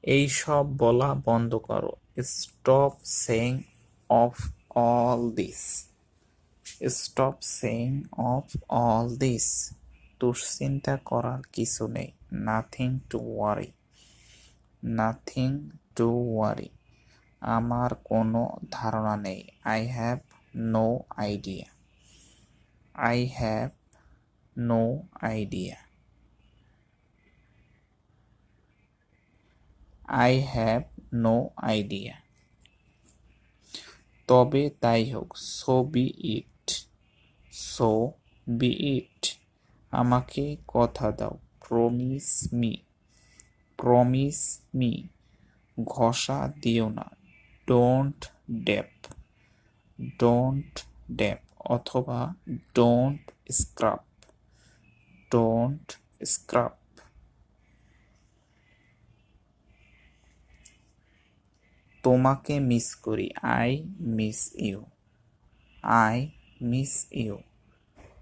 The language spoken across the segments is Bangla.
এইসব বলা বন্ধ করো। Stop saying of all this. Stop saying of all this. দুশ্চিন্তা করার কিছু নেই। Nothing to worry. Nothing to worry. আমার কোনো ধারণা নেই। I have no idea. I have no idea. I have no idea. তবে তাই হোক। So be it. So be it. আমাকে কথা দাও। Promise me. Promise me. ঘষা দিও না। Don't dab. ডোন্ট ড্যাপ অথবা ডোন্ট স্ক্রাব। Don't scrub. তোমাকে মিস করি। I miss you. I miss you.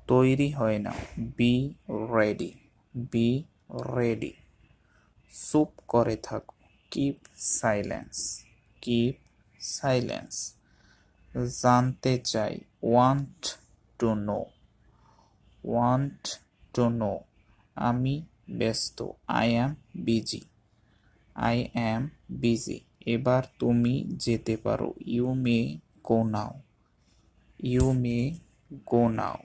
তৈরি হয় না। Be ready. Be ready. চুপ করে থাকো। Keep silence. Keep silence. জানতে চাই। Want to know. Want to know. আমি ব্যস্ত। I am busy. I am busy. এবার তুমি যেতে পারো। You may go now. You may go now.